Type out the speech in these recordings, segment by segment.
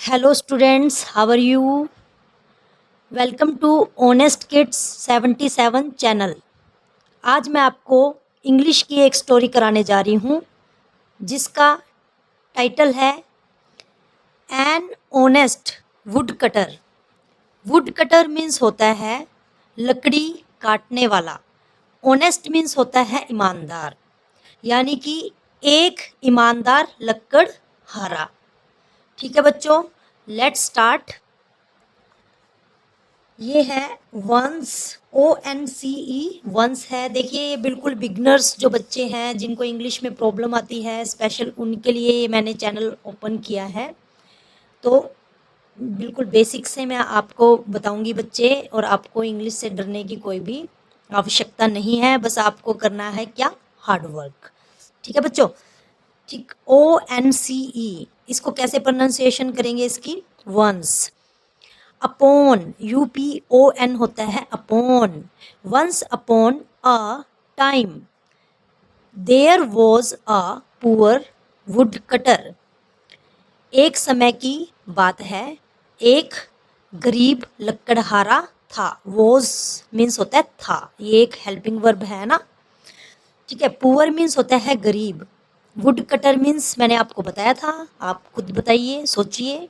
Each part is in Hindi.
Hello students, how are you? Welcome to Honest Kids 77 channel. आज मैं आपको इंग्लिश की एक स्टोरी कराने जा रही हूँ जिसका टाइटल है an honest would cutter. Wood cutter means होता है लकड़ी काटने वाला। ऑनेस्ट मीन्स होता है ईमानदार, यानी कि एक ईमानदार लकड़हारा। ठीक है बच्चों, लेट्स स्टार्ट। ये है वंस, ONCE वंस है। देखिए ये बिल्कुल बिगनर्स जो बच्चे हैं जिनको इंग्लिश में प्रॉब्लम आती है, स्पेशल उनके लिए ये मैंने चैनल ओपन किया है। तो बिल्कुल बेसिक से मैं आपको बताऊंगी बच्चे, और आपको इंग्लिश से डरने की कोई भी आवश्यकता नहीं है। बस आपको करना है क्या, हार्ड वर्क। ठीक है बच्चों, ठीक। ONCE इसको कैसे प्रोनाउंसिएशन करेंगे इसकी, वंस। अपॉन, UPON होता है upon. Once upon a time there was a poor wood cutter. एक समय की बात है, एक गरीब लकड़हारा था। वॉज मीन्स होता है था, ये एक हेल्पिंग वर्ब है ना। ठीक है, पुअर मीन्स होता है गरीब। वुड कटर मीन्स मैंने आपको बताया था, आप खुद बताइए, सोचिए।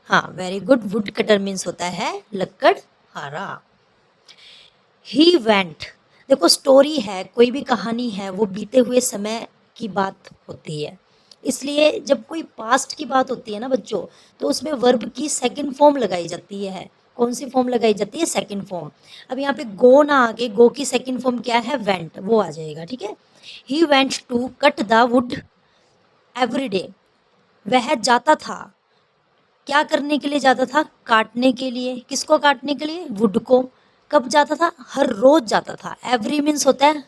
हाँ, very good. Would cutter means होता है लकड़हारा। ही वेंट, देखो स्टोरी है, कोई भी कहानी है वो बीते हुए समय की बात होती है। इसलिए जब कोई पास्ट की बात होती है ना बच्चों, तो उसमें वर्ब की सेकंड फॉर्म लगाई जाती है। कौन सी फॉर्म लगाई जाती है, सेकंड फॉर्म। अब यहाँ पे गो ना आगे, गो की सेकंड फॉर्म क्या है, वेंट, वो आ जाएगा। ठीक है, he went to cut the wood every day. वह जाता था, क्या करने के लिए जाता था, काटने के लिए। किसको काटने के लिए, वुड को। कब जाता था, हर रोज जाता था। एवरी मीन्स होता है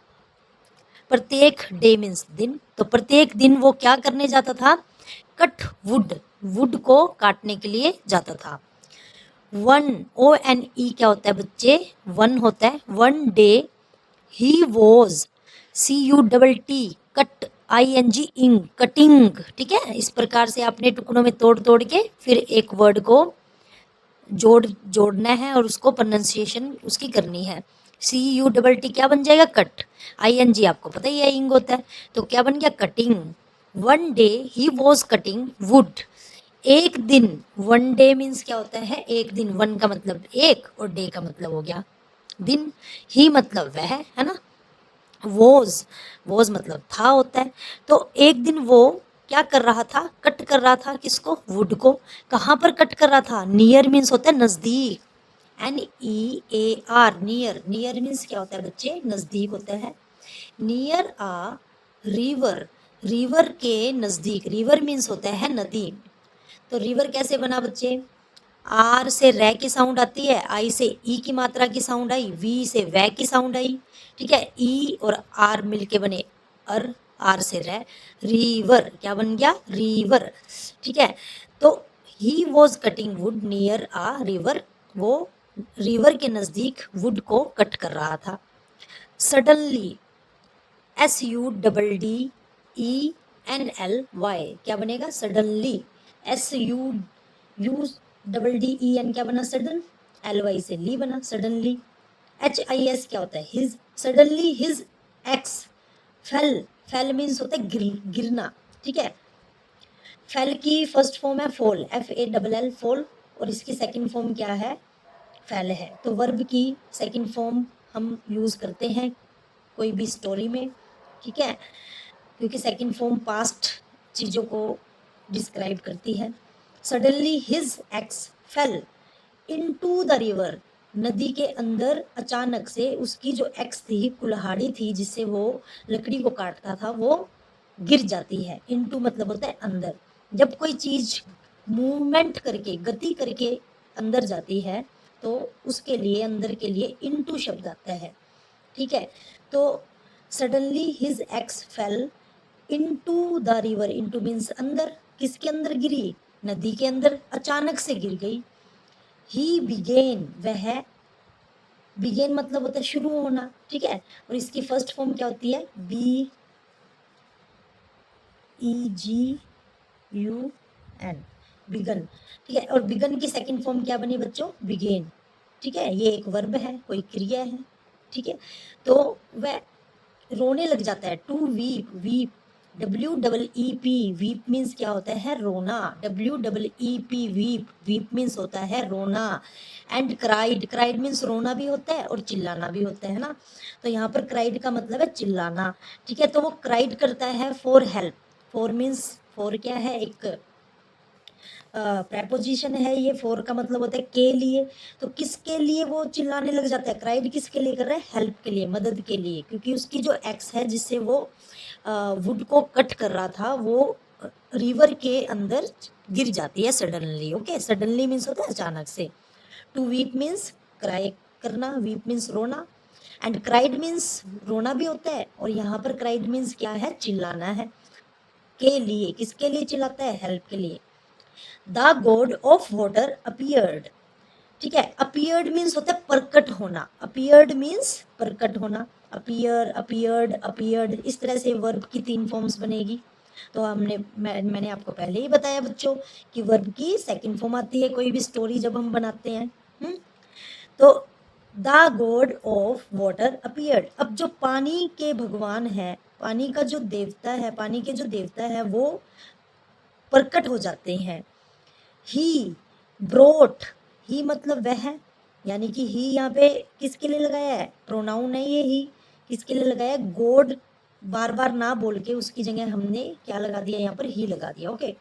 प्रत्येक, डे मीन्स दिन। तो प्रत्येक दिन वो क्या करने जाता था, कट वुड, वुड को काटने के लिए जाता था। ONE क्या होता है बच्चे, वन होता है। One day he was, CUTT, cut, ING, इंग, कटिंग। ठीक है, इस प्रकार से आपने टुकड़ों में तोड़ तोड़ के फिर एक वर्ड को जोड़ना है और उसको प्रोनाउंसिएशन उसकी करनी है। CUTT क्या बन जाएगा, कट। ING आपको पता ही है इंग होता है, तो क्या बन गया, cutting. One day he was cutting would. एक दिन, वन डे मीन्स क्या होता है, एक दिन। वन का मतलब एक और डे का मतलब हो गया दिन। ही मतलब वह है ना, वॉज मतलब था होता है। तो एक दिन वो क्या कर रहा था, कट कर रहा था, किसको, वुड को। कहाँ पर कट कर रहा था, नियर मीन्स होता है नजदीक। NEAR, near. नियर मीन्स क्या होता है बच्चे, नजदीक होता है। नियर आ रिवर, रिवर के नजदीक। रिवर मीन्स होता है नदी। तो रिवर कैसे बना बच्चे, आर से रै की साउंड आती है, आई से ई की मात्रा की साउंड आई, वी से वै की साउंड आई। ठीक है, ई और आर मिलके बने अर, आर से रै, रिवर क्या बन गया, रिवर। ठीक है, तो he was cutting wood near a river, वो रिवर के नजदीक वुड को कट कर रहा था। सडनली, SUDDENLY क्या बनेगा, सडनली। SUDDEN क्या बना, सडन। LY से ली बना, सडनली। HIS क्या होता है, his. Suddenly his ex fail, fail means होता है गिरना। ठीक है, फेल की फर्स्ट फॉर्म है फॉल, FALL, फॉल। और इसकी सेकंड फॉर्म क्या है, फेल है। तो वर्ब की सेकंड फॉर्म हम यूज करते हैं कोई भी स्टोरी में। ठीक है, क्योंकि सेकंड फॉर्म पास्ट चीज़ों को डिस्क्राइब करती है। Suddenly his ex fail into the river, नदी के अंदर अचानक से उसकी जो एक्स थी, कुल्हाड़ी थी जिससे वो लकड़ी को काटता था, वो गिर जाती है। इनटू मतलब होता है अंदर। जब कोई चीज मूवमेंट करके, गति करके अंदर जाती है, तो उसके लिए, अंदर के लिए इनटू शब्द आता है। ठीक है, तो suddenly his ex fail into the river, into means अंदर। किसके अंदर गिरी, नदी के अंदर, अचानक से गिर गई। ही बिगेन, वह, बिगेन मतलब होता है शुरू होना। ठीक है, और इसकी फर्स्ट फॉर्म क्या होती है, BEGUN, बिगन, ठीक है। और बिगन की सेकंड फॉर्म क्या बनी बच्चों, बिगेन, ठीक है। ये एक वर्ब है, कोई क्रिया है, ठीक है। तो वह रोने लग जाता है, to weep, weep, WEEP, weep means क्या होता है, रोना, WEEP, वीप, वीप मीन्स होता है रोना। एंड क्राइड, क्राइड मीन्स रोना भी होता है और चिल्लाना भी होता है ना। तो यहाँ पर क्राइड का मतलब है चिल्लाना, ठीक है। तो वो क्राइड करता है for help, for means, for क्या है, एक प्रेपोजिशन है ये, फॉर का मतलब होता है के लिए। तो किसके लिए वो चिल्लाने लग जाता है, क्राइड किसके लिए कर रहा है, हेल्प के लिए, मदद के लिए, क्योंकि उसकी जो एक्स है जिससे वो वुड को कट कर रहा था, वो रिवर के अंदर गिर जाती है सडनली, ओके। सडनली मीन्स होता है अचानक से। टू वीप मीन्स क्राई करना, वीप मीन्स रोना, एंड क्राइड मीन्स रोना भी होता है, और यहाँ पर क्राइड मीन्स क्या है, चिल्लाना है, के लिए, किसके लिए चिल्लाता है, हेल्प के लिए। The God of water appeared, ठीक है। अपीयर्ड मीन्स होता है प्रकट होना, अपीयर्ड मीन्स प्रकट होना, अपीयर, अपीयर्ड, अपीयर्ड, इस तरह से वर्ब की 3 फॉर्म्स बनेगी। तो मैंने आपको पहले ही बताया बच्चों कि वर्ब की सेकंड फॉर्म आती है कोई भी स्टोरी जब हम बनाते हैं। तो the God of water appeared, अब जो पानी के भगवान है, पानी का जो देवता है, पानी के जो देवता है वो प्रकट हो जाते हैं। ही ब्रोट, ही मतलब वह है, यानी कि ही यहाँ पे किसके लिए लगाया है, प्रोनाउन है ये ही, किसके लिए लगाया है, गॉड, बार बार ना बोल के उसकी जगह हमने क्या लगा दिया, यहाँ पर ही लगा दिया, ओके।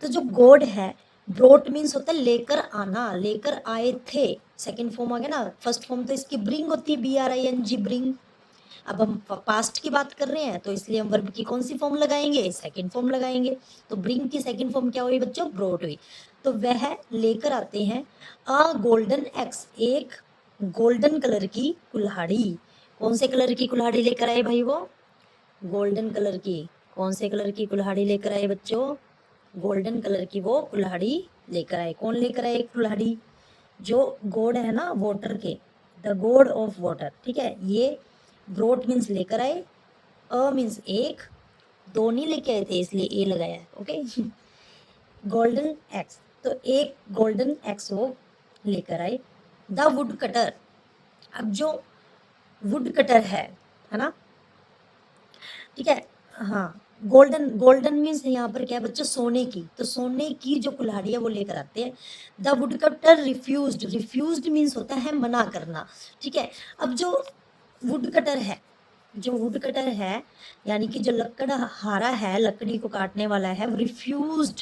तो जो गॉड है, ब्रोट मीन्स होता है लेकर आना, लेकर आए थे, सेकंड फॉर्म आ गया ना। फर्स्ट फॉर्म तो इसकी ब्रिंग होती है, BRING, ब्रिंग। अब हम पास्ट की बात कर रहे हैं तो इसलिए हम वर्ब की कौन सी फॉर्म लगाएंगे, सेकंड फॉर्म लगाएंगे। तो ब्रिंग की सेकंड फॉर्म क्या हुई बच्चों, ब्रोट हुई। तो वह लेकर आते हैं अ गोल्डन एक्स, एक गोल्डन कलर की कुल्हाड़ी। कौन से कलर की कुल्हाड़ी लेकर आए भाई, वो गोल्डन कलर की। कौन से कलर की कुल्हाड़ी लेकर आए बच्चों, गोल्डन कलर की वो कुल्हाड़ी लेकर आए। कौन लेकर आए कुल्हाड़ी, जो गॉड है ना वाटर के, द गॉड ऑफ वाटर, ठीक है। ये ब्रोट मीन्स लेकर आए, अ मीन्स एक, दो नहीं लेके आए थे इसलिए ए लगाया है, ओके। गोल्डन एक्स, तो एक गोल्डन एक्स वो लेकर आए। द वुड कटर, अब जो वुड कटर है ना, ठीक है। हाँ, गोल्डन, गोल्डन मीन्स यहाँ पर क्या है बच्चों, सोने की। तो सोने की जो कुल्हाड़ी है वो लेकर आते हैं। The wood cutter refused, refused means होता है मना करना, ठीक है। अब जो वुड कटर है, जो वुड कटर है यानी कि जो लकड़ हारा है, लकड़ी को काटने वाला है, वो रिफ्यूज्ड,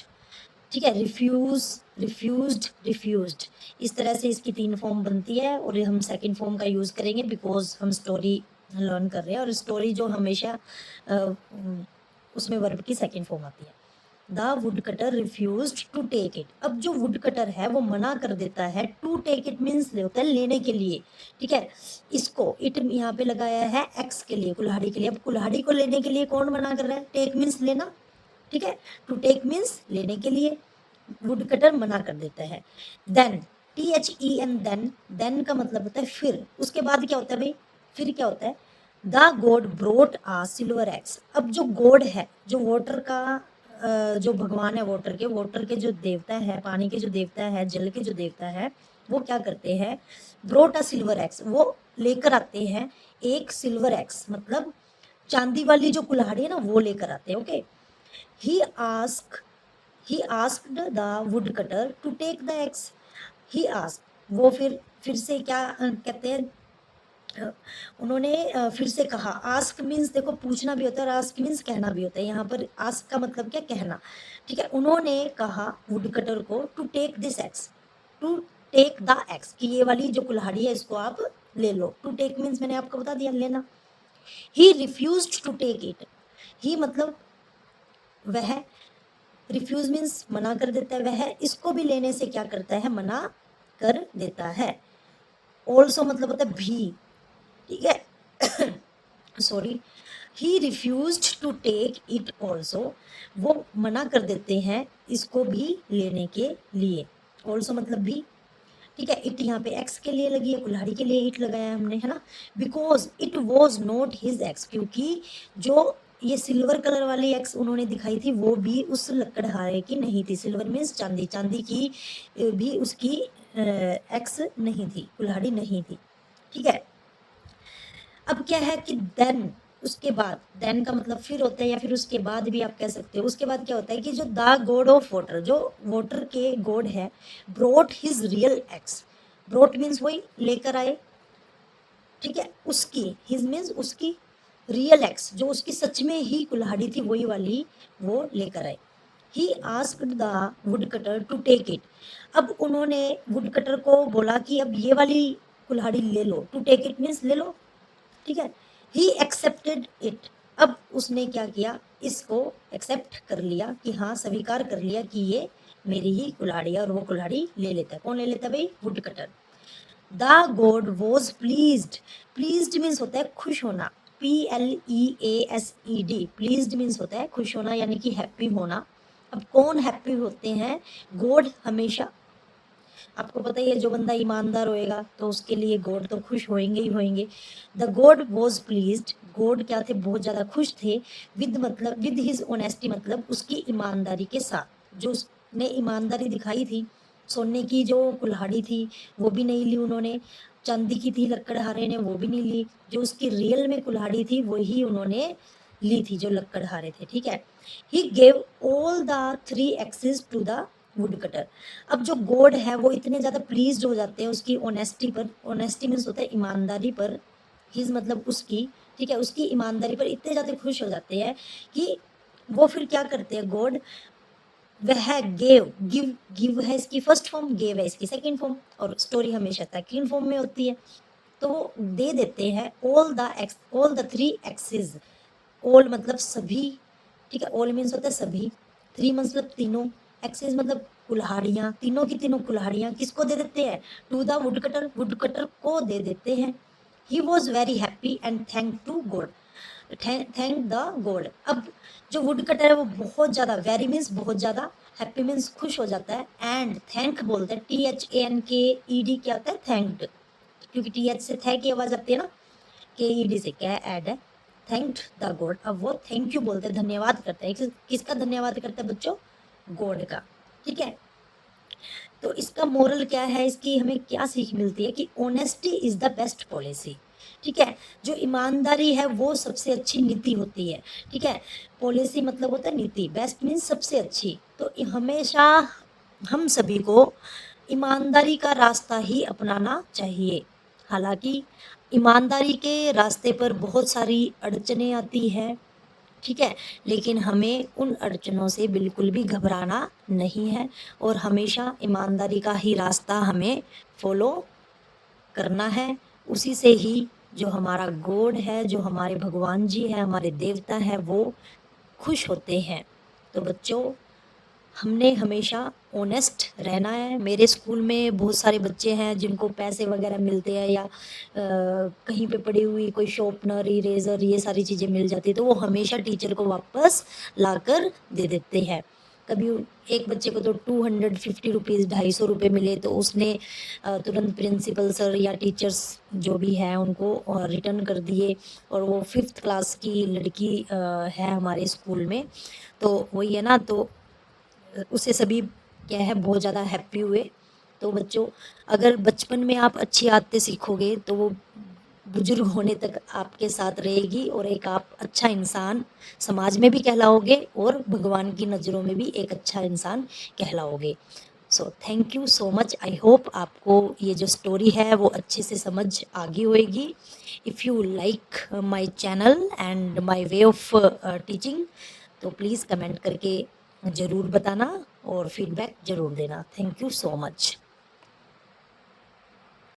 ठीक है। रिफ्यूज, रिफ्यूज्ड, रिफ्यूज्ड, इस तरह से इसकी 3 फॉर्म बनती है। और हम सेकंड फॉर्म का यूज करेंगे बिकॉज हम स्टोरी लर्न कर रहे हैं, और स्टोरी जो हमेशा उसमें वर्ब की सेकंड फॉर्म आती है। The wood cutter refused to take it, अब जो वुड कटर है वो मना कर देता है, टू टेक इट मीन्स होता है लेने के लिए, ठीक है। इसको इट यहाँ पे लगाया है एक्स के लिए, कुल्हाड़ी के लिए। अब कुल्हाड़ी को लेने के लिए कौन मना कर रहा है, टेक मीन्स लेना, ठीक है। टू टेक मीन्स लेने के लिए वुड कटर मना कर देता है। देन, THEN, देन, देन का मतलब होता है फिर, उसके बाद क्या होता है भाई, फिर क्या होता है, the god brought a silver axe, अब जो गॉड है, जो वाटर का जो भगवान है वाटर के जो देवता है, पानी के जो देवता है, जल के जो देवता है, वो क्या करते हैं, ब्रोट अ सिल्वर एक्स, वो लेकर आते हैं एक सिल्वर एक्स, मतलब चांदी वाली जो कुल्हाड़ी है ना वो लेकर आते हैं, okay. He ask, he asked the woodcutter to take the axe, he asked, वो फिर से क्या कहते हैं, उन्होंने फिर से कहा। आस्क मीन्स देखो पूछना भी होता है, और आस्क मीन्स कहना भी होता है। यहाँ पर आस्क का मतलब क्या, कहना, ठीक है। उन्होंने कहा वुडकटर को to take this axe, to take the axe, कि ये वाली जो कुल्हाड़ी है इसको आप ले लो। टू टेक मीन्स मैंने आपको बता दिया, लेना। ही रिफ्यूज्ड टू टेक इट, ही मतलब वह, रिफ्यूज मीन्स मना कर देता है, वह इसको भी लेने से क्या करता है, मना कर देता है। ऑल्सो मतलब होता है भी, ठीक है। Sorry, he refuse to take it also, वो मना कर देते हैं इसको भी लेने के लिए। ऑल्सो मतलब भी, ठीक है। इट यहाँ पे एक्स के लिए लगी है, कुल्हाड़ी के लिए इट लगाया है हमने, है ना। Because it was not his ex, क्योंकि जो ये सिल्वर कलर वाली एक्स उन्होंने दिखाई थी, वो भी उस लकड़हारे की नहीं थी। सिल्वर मीन्स चांदी, चांदी की भी उसकी एक्स नहीं थी, कुल्हाड़ी नहीं थी। ठीक है, अब क्या है कि देन, उसके बाद, देन का मतलब फिर होता है या फिर उसके बाद भी आप कह सकते हो। उसके बाद क्या होता है कि जो द गॉड ऑफ वाटर, जो वाटर के गॉड है, brought his real x. Brought means वही लेकर आए, ठीक है, उसकी, हिज मीन्स उसकी, रियल एक्स जो उसकी सच में ही कुल्हाड़ी थी वही वाली, वो लेकर आए। He asked the wood cutter to take it. अब उन्होंने वुड कटर को बोला कि अब ये वाली कुल्हाड़ी ले लो। टू टेक इट मीन्स ले लो, ठीक है। He accepted it. अब उसने क्या किया, इसको एक्सेप्ट कर लिया कि हाँ, स्वीकार कर लिया कि ये मेरी ही कुल्हाड़ी है, और वो कुल्हाड़ी ले लेता है। कौन ले लेता है भाई? Would cutter. The God was pleased. Pleased means होता है खुश होना, PLEASED। प्लीज्ड मीन्स होता है खुश होना, यानी कि हैप्पी होना। अब कौन हैप्पी होते हैं? गॉड हमेशा। आपको पता ही है, जो बंदा ईमानदार होएगा तो उसके लिए गॉड तो खुश होंगे ही होंगे। The God was pleased. God क्या थे? बहुत ज्यादा खुश थे। विद मतलब विद हिज ऑनेस्टी, मतलब उसकी ईमानदारी के साथ। जो उसने ईमानदारी दिखाई थी, सोने की जो कुल्हाड़ी थी वो भी नहीं ली उन्होंने, चांदी की थी लकड़हारे ने, वो भी नहीं ली। जो उसकी रियल में कुल्हाड़ी थी वही उन्होंने ली थी, जो लकड़हारे थे, ठीक है। He gave all the 3 axes to the wood cutter. अब जो गॉड है वो इतने ज़्यादा प्लीज्ड हो जाते हैं उसकी ऑनेस्टी पर। ऑनेस्टी मीन्स होता है ईमानदारी पर। हिज मतलब उसकी, ठीक है, उसकी ईमानदारी पर इतने ज़्यादा खुश हो जाते हैं कि वो फिर क्या करते हैं गॉड, वह गेव, गिव है इसकी फर्स्ट फॉर्म, गेव है इसकी सेकंड फॉर्म, और स्टोरी हमेशा सेकंड फॉर्म में होती है। तो वो दे देते हैं ऑल द 3 एक्सेस। ऑल मतलब सभी, ठीक है, ऑल मीन्स होता है सभी, 3 मतलब तीनों, एक्सेस मतलब कुल्हाड़ियाँ, तीनों की तीनों कुल्हाड़ियाँ किसको दे देते हैं? To the wood cutter, wood cutter को दे देते हैं। He was very happy and thank to god, thank the god. अब जो वुड कटर है वो बहुत ज़्यादा, वेरी मीन्स बहुत ज़्यादा, हैप्पी मीन्स खुश हो जाता है, एंड थैंक बोलते हैं, THANKED क्या होता है? थैंक्ड, क्योंकि TH से थे की आवाज़ आती है ना, KED से क्या ऐड है, थैंक्ड द गॉड। अब वो थैंक यू बोलते हैं, धन्यवाद करते हैं। किसका धन्यवाद करते हैं बच्चों? गॉड का, ठीक है। तो इसका मोरल क्या है, इसकी हमें क्या सीख मिलती है कि honesty is the best policy, ठीक है। जो ईमानदारी है वो सबसे अच्छी नीति होती है, ठीक है। पॉलिसी मतलब होता है नीति, बेस्ट मीन्स सबसे अच्छी। तो हमेशा हम सभी को ईमानदारी का रास्ता ही अपनाना चाहिए। हालांकि ईमानदारी के रास्ते पर बहुत सारी अड़चनें आती हैं, ठीक है, लेकिन हमें उन अड़चनों से बिल्कुल भी घबराना नहीं है, और हमेशा ईमानदारी का ही रास्ता हमें फॉलो करना है। उसी से ही जो हमारा गॉड है, जो हमारे भगवान जी हैं, हमारे देवता हैं, वो खुश होते हैं। तो बच्चों, हमने हमेशा ऑनेस्ट रहना है। मेरे स्कूल में बहुत सारे बच्चे हैं जिनको पैसे वगैरह मिलते हैं, या कहीं पे पड़ी हुई कोई शॉर्पनर, इरेज़र, ये सारी चीज़ें मिल जाती है, तो वो हमेशा टीचर को वापस लाकर दे देते हैं। कभी एक बच्चे को तो 250 रुपीज़, 250 रुपये मिले तो उसने तुरंत प्रिंसिपल सर या टीचर्स जो भी हैं उनको रिटर्न कर दिए। और वो 5th क्लास की लड़की है हमारे स्कूल में, तो वही है ना, तो उससे सभी क्या है, बहुत ज़्यादा हैप्पी हुए। तो बच्चों, अगर बचपन में आप अच्छी आदतें सीखोगे तो वो बुजुर्ग होने तक आपके साथ रहेगी, और एक आप अच्छा इंसान समाज में भी कहलाओगे, और भगवान की नज़रों में भी एक अच्छा इंसान कहलाओगे। So thank you so much. I hope आपको ये जो स्टोरी है वो अच्छे से समझ आ गई होगी। If you like my channel and my way of teaching, तो प्लीज़ कमेंट करके ज़रूर बताना और फीडबैक ज़रूर देना। Thank you so much.